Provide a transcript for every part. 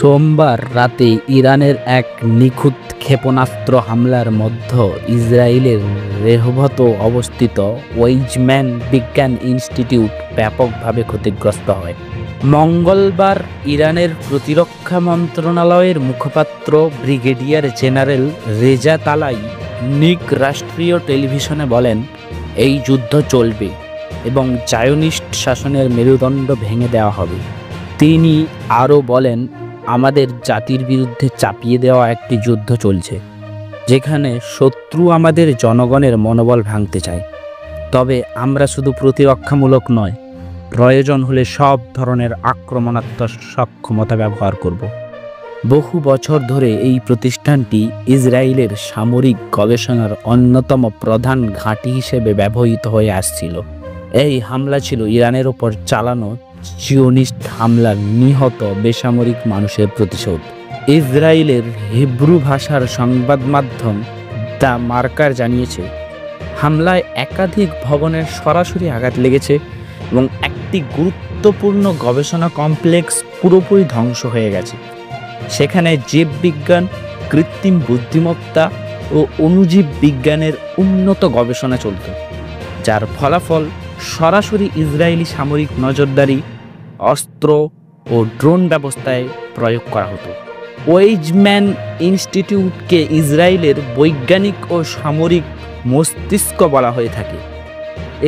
সোমবার রাতে ইরানের এক নিখুঁত ক্ষেপণাস্ত্র হামলার মধ্যে ইসরায়েলের রেহবত অবস্থিত ওয়েইজম্যান বিজ্ঞান ইনস্টিটিউট ব্যাপকভাবে ক্ষতিগ্রস্ত হয়। মঙ্গলবার ইরানের প্রতিরক্ষা মন্ত্রণালয়ের মুখপাত্র ব্রিগেডিয়ার জেনারেল রেজা তালাই নিক রাষ্ট্রীয় টেলিভিশনে বলেন, এই যুদ্ধ চলবে এবং জায়োনিস্ট শাসনের মেরুদণ্ড ভেঙে দেওয়া হবে। তিনি আরও বলেন, আমাদের জাতির বিরুদ্ধে চাপিয়ে দেওয়া একটি যুদ্ধ চলছে, যেখানে শত্রু আমাদের জনগণের মনোবল ভাঙতে চায়। তবে আমরা শুধু প্রতিরক্ষামূলক নয়, প্রয়োজন হলে সব ধরনের আক্রমণাত্মক সক্ষমতা ব্যবহার করব। বহু বছর ধরে এই প্রতিষ্ঠানটি ইসরায়েলের সামরিক গবেষণার অন্যতম প্রধান ঘাঁটি হিসেবে ব্যবহৃত হয়ে আসছিল। এই হামলা ছিল ইরানের ওপর চালানো জিওনিস্ট হামলার নিহত বেসামরিক মানুষের প্রতিশোধ। ইসরায়েলের হিব্রু ভাষার সংবাদ মাধ্যম দ্য মার্কার জানিয়েছে, হামলায় একাধিক ভবনের সরাসরি আঘাত লেগেছে এবং একটি গুরুত্বপূর্ণ গবেষণা কমপ্লেক্স পুরোপুরি ধ্বংস হয়ে গেছে। সেখানে জীববিজ্ঞান, কৃত্রিম বুদ্ধিমত্তা ও অণুজীব বিজ্ঞানের উন্নত গবেষণা চলত, যার ফলাফল সরাসরি ইসরায়েলি সামরিক নজরদারি, অস্ত্র ও ড্রোন ব্যবস্থায় প্রয়োগ করা হতো। ওয়েইজম্যান ইনস্টিটিউটকে ইসরায়েলের বৈজ্ঞানিক ও সামরিক মস্তিষ্ক বলা হয়ে থাকে।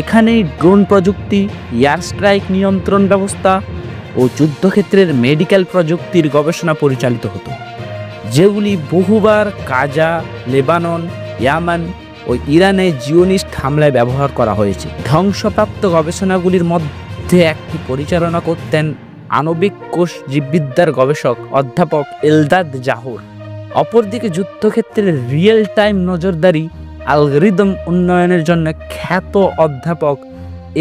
এখানেই ড্রোন প্রযুক্তি, এয়ার স্ট্রাইক নিয়ন্ত্রণ ব্যবস্থা ও যুদ্ধক্ষেত্রের মেডিকেল প্রযুক্তির গবেষণা পরিচালিত হতো, যেগুলি বহুবার গাজা, লেবানন, ইয়ামান ও ইরানে জিওনিস্ট হামলায় ব্যবহার করা হয়েছে। ধ্বংসপ্রাপ্ত গবেষণাগুলির মধ্যে একটি পরিচালনা করতেন আণবিক কোষ জীববিদ্যার গবেষক অধ্যাপক এলদাদ জাহর। অপরদিকে যুদ্ধক্ষেত্রের রিয়েল টাইম নজরদারি অ্যালগরিদম উন্নয়নের জন্য খ্যাত অধ্যাপক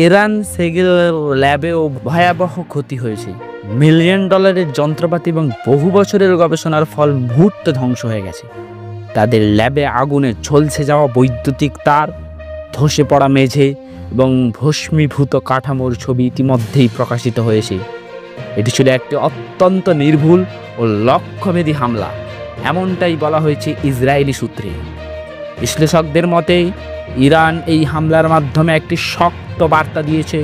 এরান সেগেলের ল্যাবেও ভয়াবহ ক্ষতি হয়েছে। $1 মিলিয়ন যন্ত্রপাতি এবং বহু বছরের গবেষণার ফল মুহূর্তে ধ্বংস হয়ে গেছে। তাদের ল্যাবে আগুনে ঝলসে যাওয়া বৈদ্যুতিক তার, ধসে পড়া মেঝে এবং ভস্মীভূত কাঠামোর ছবি ইতিমধ্যেই প্রকাশিত হয়েছে। এটি ছিল একটি অত্যন্ত নির্ভুল ও লক্ষ্যভেদী হামলা, এমনটাই বলা হয়েছে ইসরায়েলি সূত্রে। বিশ্লেষকদের মতে ইরান এই হামলার মাধ্যমে একটি শক্ত বার্তা দিয়েছে,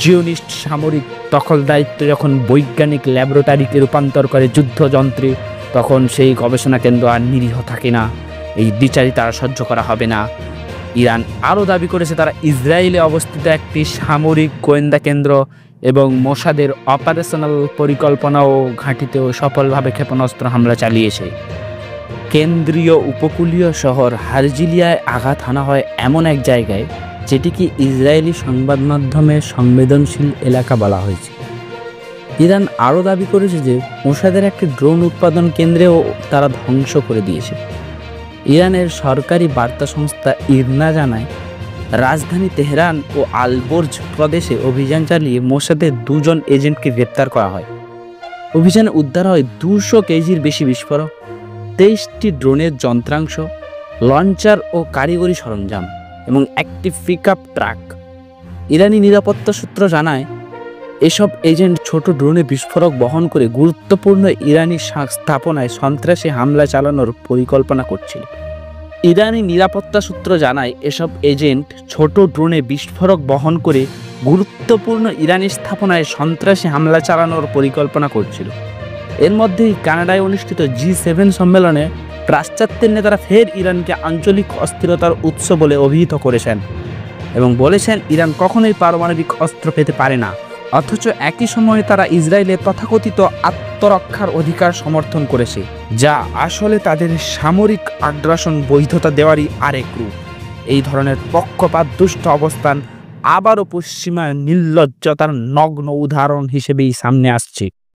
জিওনিস্ট সামরিক দখলদারিত্ব যখন বৈজ্ঞানিক ল্যাবরেটরিকে রূপান্তর করে যুদ্ধযন্ত্রে, তখন সেই গবেষণা কেন্দ্র আর নিরীহ থাকে না। এই দ্বিচারিতা আর সহ্য করা হবে না। ইরান আরও দাবি করেছে তারা ইসরায়েলে অবস্থিত একটি সামরিক গোয়েন্দা কেন্দ্র এবং মোসাদের অপারেশনাল পরিকল্পনা ও ঘাঁটিতেও সফলভাবে ক্ষেপণাস্ত্র হামলা চালিয়েছে। কেন্দ্রীয় উপকূলীয় শহর হারজিলিয়ায় আঘাত হানা হয় এমন এক জায়গায়, যেটিকে ইসরায়েলি সংবাদ মাধ্যমে সংবেদনশীল এলাকা বলা হয়েছে। ইরান আরও দাবি করেছে যে মোসাদের একটি ড্রোন উৎপাদন কেন্দ্রেও তারা ধ্বংস করে দিয়েছে। ইরানের সরকারি বার্তা সংস্থা ইরনা জানায়, রাজধানী তেহরান ও আলবোর্জ প্রদেশে অভিযান চালিয়ে মোসাদের 2 এজেন্টকে গ্রেপ্তার করা হয়। অভিযানে উদ্ধার হয় 200 কেজির বেশি বিস্ফোরক, 23টি ড্রোনের যন্ত্রাংশ, লঞ্চার ও কারিগরি সরঞ্জাম এবং একটি পিকআপ ট্রাক। ইরানি নিরাপত্তা সূত্র জানায়, এসব এজেন্ট ছোট ড্রোনে বিস্ফোরক বহন করে গুরুত্বপূর্ণ ইরানি স্থাপনায় সন্ত্রাসী হামলা চালানোর পরিকল্পনা করছিল। ইরানি নিরাপত্তা সূত্র জানায়, এসব এজেন্ট ছোট ড্রোনে বিস্ফোরক বহন করে গুরুত্বপূর্ণ ইরানি স্থাপনায় সন্ত্রাসী হামলা চালানোর পরিকল্পনা করছিল। এর মধ্যেই কানাডায় অনুষ্ঠিত G7 সম্মেলনে পাশ্চাত্যের নেতারা ফের ইরানকে আঞ্চলিক অস্থিরতার উৎস বলে অভিহিত করেছেন এবং বলেছেন ইরান কখনোই পারমাণবিক অস্ত্র পেতে পারে না। অথচ একই সময়ে তারা ইসরায়েলের তথাকথিত আত্মরক্ষার অধিকার সমর্থন করেছে, যা আসলে তাদের সামরিক আগ্রাসন বৈধতা দেওয়ারই আরেক রূপ। এই ধরনের পক্ষপাত দুষ্ট অবস্থান আবারও পশ্চিমা নির্লজ্জতার নগ্ন উদাহরণ হিসেবেই সামনে আসছে।